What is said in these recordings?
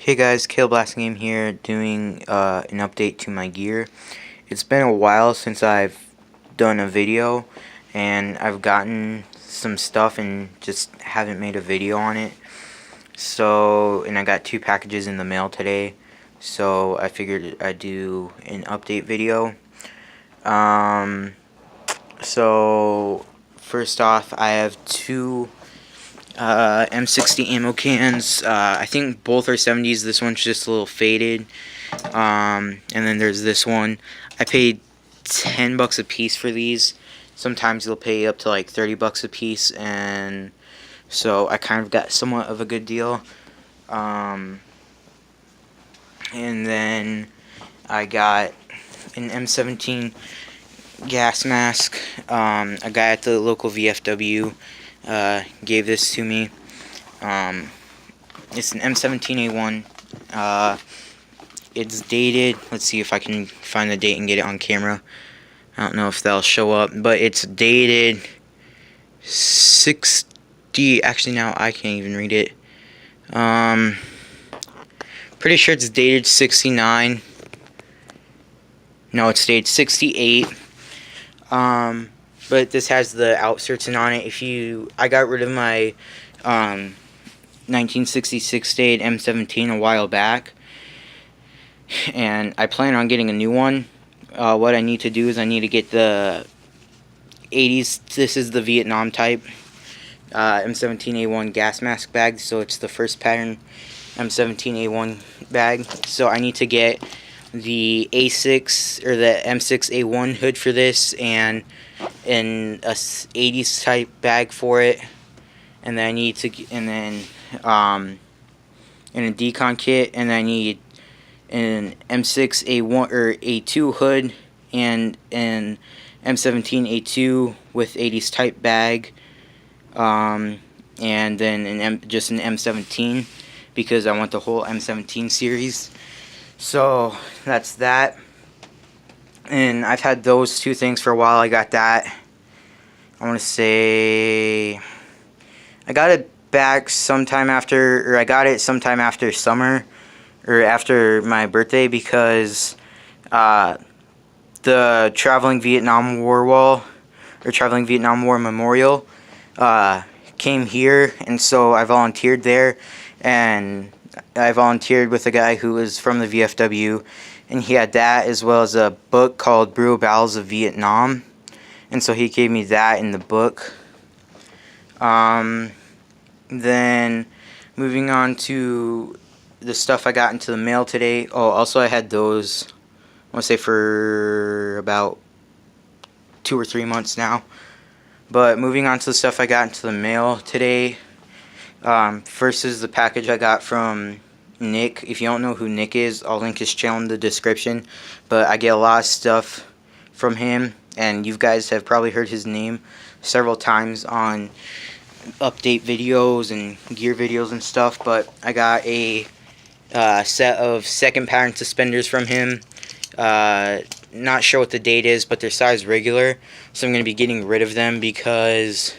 Hey guys, Kale Blasting Game here, doing an update to my gear. It's been a while since I've done a video, and I've gotten some stuff and just haven't made a video on it. And I got 2 packages in the mail today, so I figured I'd do an update video. So first off, I have 2 M60 ammo cans. I think both are 70s. This one's just a little faded. And then there's this one. I paid $10 a piece for these. Sometimes you'll pay up to like $30 a piece, and so I kind of got somewhat of a good deal. And then I got an M17 gas mask. A guy at the local VFW gave this to me. It's an M17A1. It's dated. Let's see if I can find the date and get it on camera. I don't know if that'll show up, but it's dated 60. Actually, now I can't even read it. Pretty sure it's dated 69. No, it's dated 68. But this has the outserts on it. I got rid of my 1966 dated M17 a while back, and I plan on getting a new one. What I need to do is I need to get the 80s. This is the Vietnam type M17A1 gas mask bag, so it's the first pattern M17A1 bag. So I need to get the A6 or the M6A1 hood for this, and in a 80s type bag for it, and then I need to, and then in a decon kit, and I need an M6A1 or A2 hood and an M17A2 with 80s type bag, and then just an M17 because I want the whole M17 series. So that's that. And I've had those 2 things for a while. I got that. I want to say I got it back sometime after, or I got it sometime after summer, or after my birthday, because the Traveling Vietnam War Wall, or Traveling Vietnam War Memorial, came here, and so I volunteered there, and I volunteered with a guy who was from the VFW, and he had that as well as a book called Brutal Battles of Vietnam, and so he gave me that in the book. Then moving on to the stuff I got into the mail today. Oh, also I had those, I want to say, for about 2 or 3 months now. But moving on to the stuff I got into the mail today. First is the package I got from Nick. If you don't know who Nick is, I'll link his channel in the description. But I get a lot of stuff from him, and you guys have probably heard his name several times on update videos and gear videos and stuff. But I got a set of second pattern suspenders from him. Not sure what the date is, but they're size regular, so I'm going to be getting rid of them because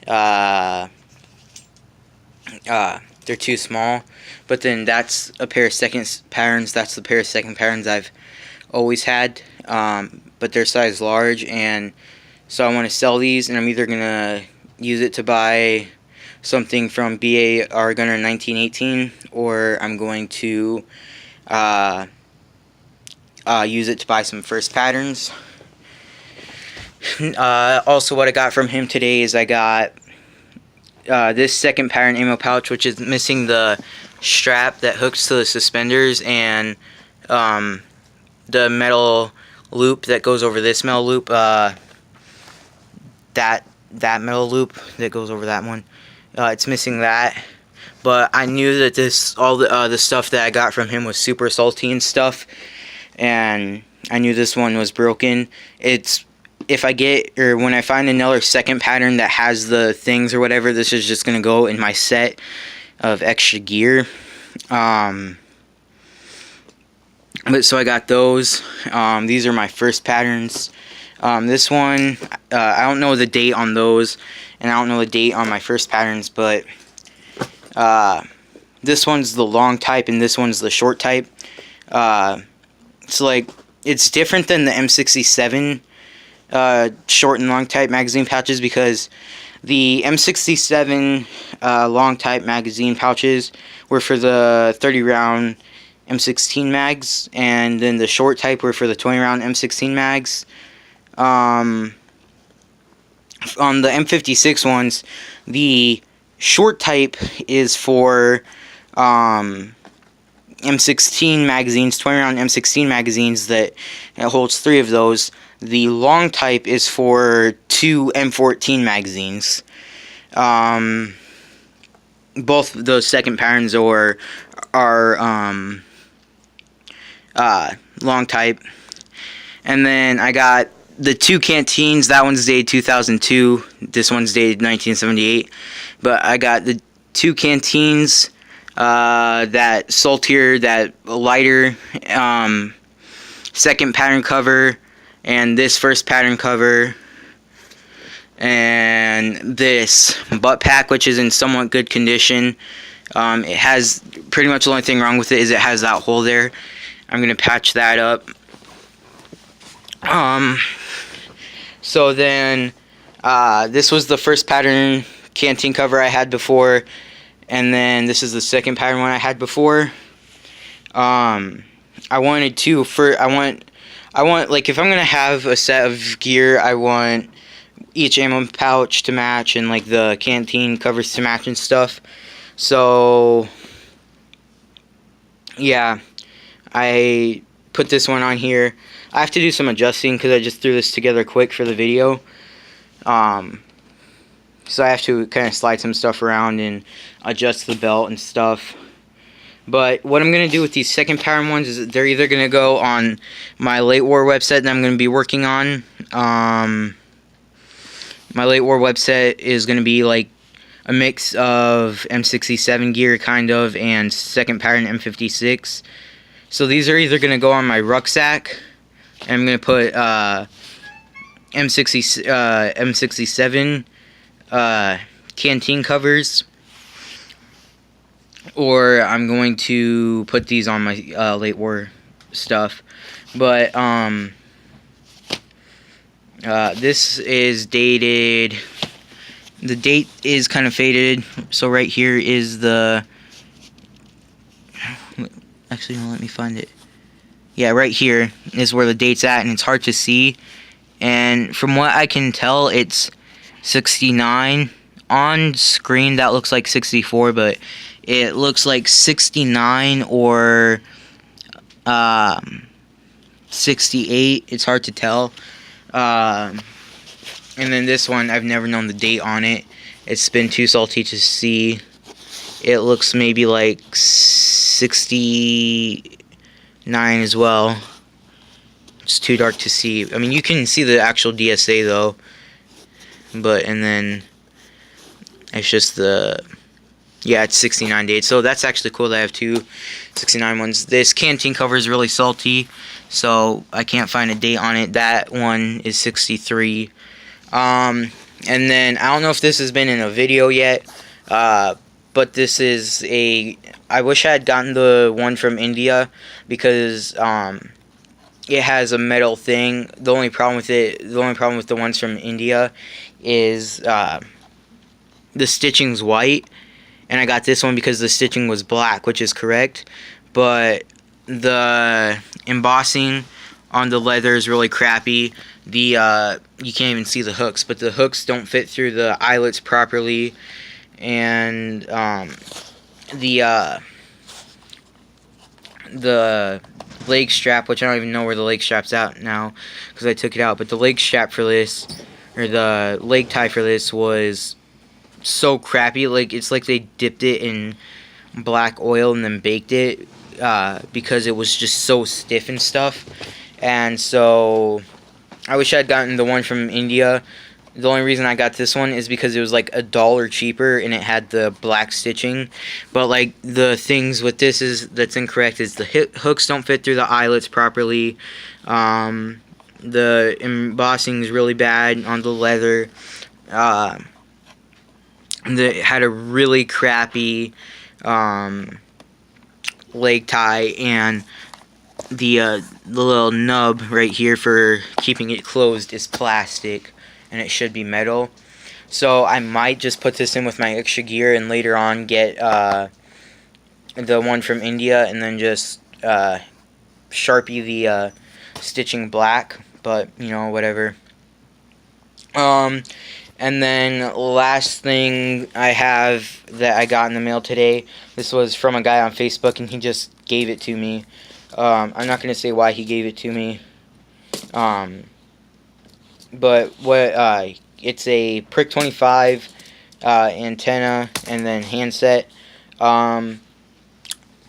they're too small. But then that's a pair of second patterns. That's the pair of second patterns I've always had, but they're size large, and so I want to sell these, and I'm either going to use it to buy something from BAR Gunner 1918, or I'm going to use it to buy some first patterns. Also, what I got from him today is I got this second pattern ammo pouch, which is missing the strap that hooks to the suspenders, and the metal loop that goes over this metal loop, that metal loop that goes over that one. It's missing that, but I knew that all the stuff that I got from him was super salty and stuff, and I knew this one was broken. When I find another second pattern that has the things or whatever, this is just gonna go in my set of extra gear. But so I got those. These are my first patterns. This one, I don't know the date on those, and I don't know the date on my first patterns, but this one's the long type and this one's the short type. So like it's different than the M67 short and long type magazine pouches, because the M67 long type magazine pouches were for the 30 round M16 mags, and then the short type were for the 20 round M16 mags. On the M56 ones, the short type is for M16 magazines, 20 round M16 magazines that it holds 3 of those. The long type is for 2 M14 magazines. Both those second patterns are long type. And then I got the 2 canteens. That one's dated 2002. This one's dated 1978. But I got the 2 canteens, that saltier, that lighter second pattern cover, and this first pattern cover, and this butt pack, which is in somewhat good condition. It has pretty much the only thing wrong with it is it has that hole there. I'm gonna patch that up. So then this was the first pattern canteen cover I had before, and then this is the second pattern one I had before. I want like, if I'm gonna have a set of gear, I want each ammo pouch to match and like the canteen covers to match and stuff. So yeah, I put this one on here. I have to do some adjusting because I just threw this together quick for the video. So I have to kind of slide some stuff around and adjust the belt and stuff. But what I'm going to do with these second pattern ones is they're either going to go on my Late War website that I'm going to be working on. My Late War website is going to be like a mix of M67 gear kind of and second pattern M56. So these are either going to go on my rucksack, and I'm going to put M67 canteen covers, or I'm going to put these on my Late War stuff. But this is dated. The date is kind of faded, so right here is the. Actually, no, let me find it. Yeah, right here is where the date's at, and it's hard to see. And from what I can tell, it's 69. On screen, that looks like 64, but it looks like 69 or 68. It's hard to tell. And then this one, I've never known the date on it. It's been too salty to see. It looks maybe like 69 as well. It's too dark to see. I mean, you can see the actual DSA though. But, and then it's just the, yeah, it's 69 dates. So that's actually cool that I have 2 69 ones. This canteen cover is really salty, so I can't find a date on it. That one is 63. And then I don't know if this has been in a video yet, but this is a, I wish I had gotten the one from India, because it has a metal thing. The only problem with the ones from India is the stitching's white, and I got this one because the stitching was black, which is correct, but the embossing on the leather is really crappy. You can't even see the hooks, but the hooks don't fit through the eyelets properly, and the leg strap, which I don't even know where the leg strap's at now because I took it out, but the leg strap for this, or the leg tie for this, was so crappy. Like, it's like they dipped it in black oil and then baked it, because it was just so stiff and stuff. And so I wish I had gotten the one from India. The only reason I got this one is because it was like $1 cheaper and it had the black stitching. But like, the things with this that's incorrect is the hooks don't fit through the eyelets properly. The embossing is really bad on the leather. It had a really crappy leg tie, and the little nub right here for keeping it closed is plastic, and it should be metal. So I might just put this in with my extra gear and later on get the one from India and then just Sharpie the stitching black, but you know, whatever. And then last thing I have that I got in the mail today, this was from a guy on Facebook and he just gave it to me. I'm not going to say why he gave it to me. But what it's a Prick 25 antenna and then handset. I'm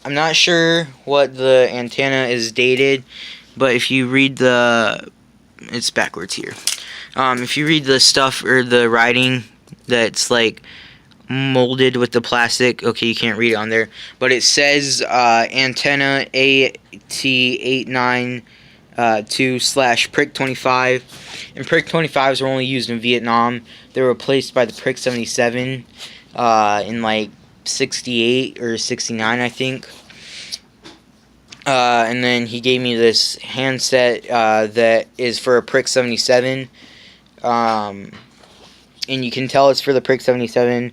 not sure what the antenna is dated, but if you read it's backwards here. If you read the stuff or the writing that's like molded with the plastic, okay, you can't read it on there, but it says antenna AT892/Prick 25, and Prick 25s were only used in Vietnam. They were replaced by the Prick 77 in like 68 or 69, I think. And then he gave me this handset that is for a Prick 77. And you can tell it's for the Prick 77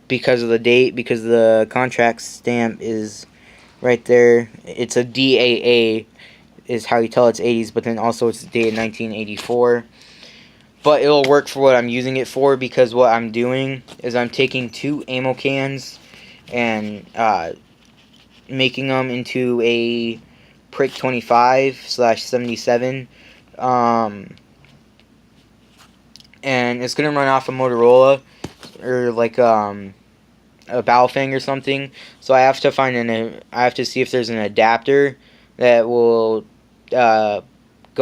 because of the date, because the contract stamp is right there. It's a DAA is how you tell it's 80s, but then also it's dated 1984. But it'll work for what I'm using it for, because what I'm doing is I'm taking 2 ammo cans and making them into a Prick 25/77. And it's gonna run off a Motorola or like a Baofeng or something. So I have to I have to see if there's an adapter that will go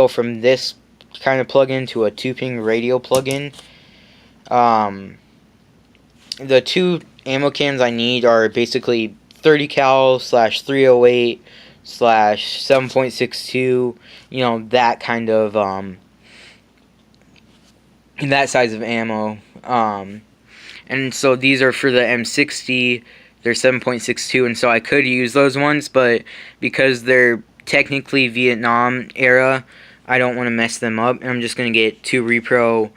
from this kind of plug-in to a 2-ping radio plug-in. The 2 ammo cans I need are basically 30 cal/308/7.62, you know, that kind of that size of ammo. And so these are for the M60. They're 7.62, and so I could use those ones, but because they're technically Vietnam era, I don't want to mess them up, and I'm just going to get 2 Repro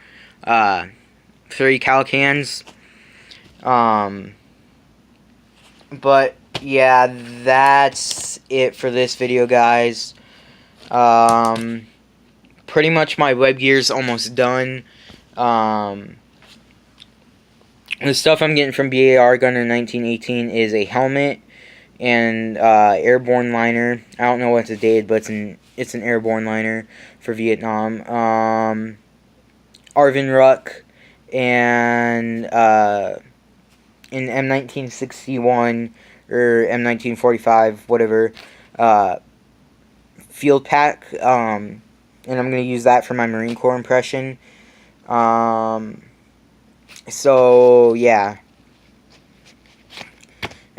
30 cal cans. But yeah, that's it for this video, guys. Pretty much my web gear's almost done. The stuff I'm getting from BAR Gunner 1918 is a helmet and airborne liner. I don't know what's dated, but it's an airborne liner for Vietnam. Arvin Ruck and an M1961 or M1945, whatever, field pack, and I'm going to use that for my Marine Corps impression. So yeah,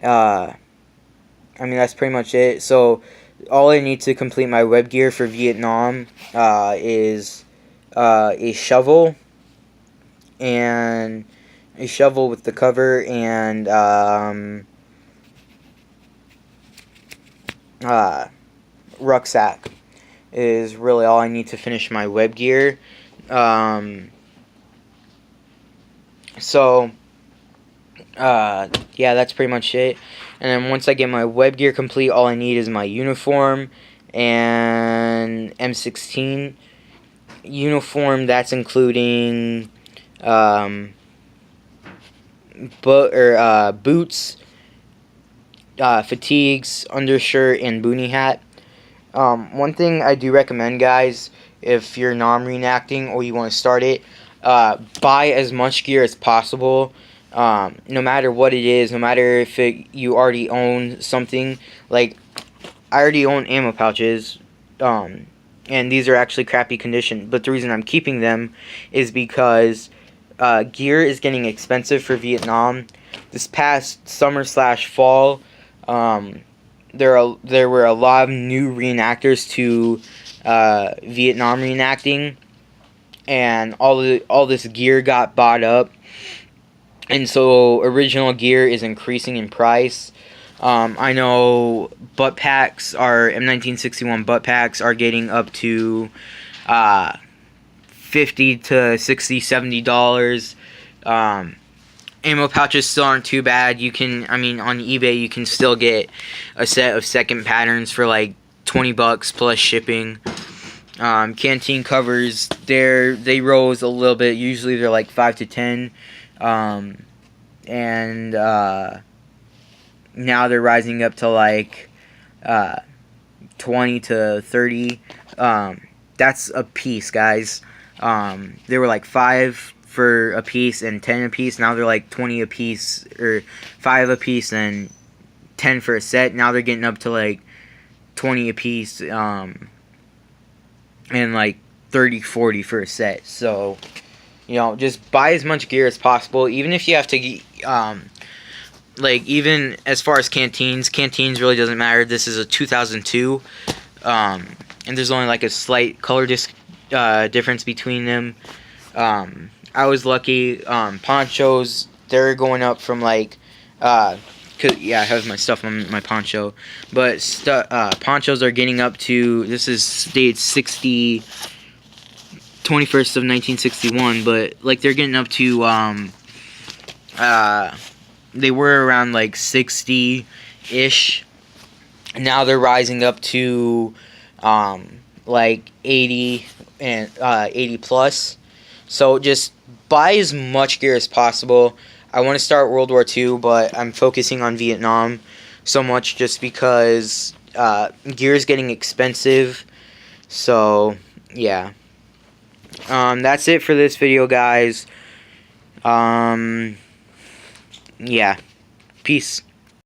I mean, that's pretty much it. So all I need to complete my web gear for Vietnam is a shovel with the cover, and rucksack is really all I need to finish my web gear. So yeah, that's pretty much it. And then once I get my web gear complete, all I need is my uniform and M16 uniform. That's including boots, fatigues, undershirt, and boonie hat. One thing I do recommend, guys, if you're non-reenacting or you want to start it, buy as much gear as possible, no matter what it is, no matter if you already own something. Like, I already own ammo pouches, and these are actually crappy condition, but the reason I'm keeping them is because gear is getting expensive for Vietnam. This past summer/fall, there were a lot of new reenactors to Vietnam reenacting, and all this gear got bought up, and so original gear is increasing in price. I know butt packs are M1961 butt packs are getting up to $50 to $60, $70. Ammo pouches still aren't too bad. You can, I mean, on eBay you can still get a set of second patterns for like $20 plus shipping. Canteen covers, they rose a little bit. Usually they're like 5 to 10, and now they're rising up to like 20 to 30. That's a piece, guys. They were like 5 for a piece and 10 a piece. Now they're like 20 a piece, or 5 a piece and 10 for a set. Now they're getting up to like 20 a piece, and like 30, 40 for a set. So, you know, just buy as much gear as possible. Even if you have to, like, even as far as canteens really doesn't matter. This is a 2002, and there's only like a slight color difference between them. I was lucky. Ponchos, they're going up from like, yeah, I have my stuff on my poncho, but ponchos are getting up to, this is date 21st of 1961, but like they're getting up to, they were around like 60-ish. Now they're rising up to like 80 and 80 plus. So just buy as much gear as possible. I want to start World War II, but I'm focusing on Vietnam so much just because gear is getting expensive. So yeah, that's it for this video, guys. Yeah, peace.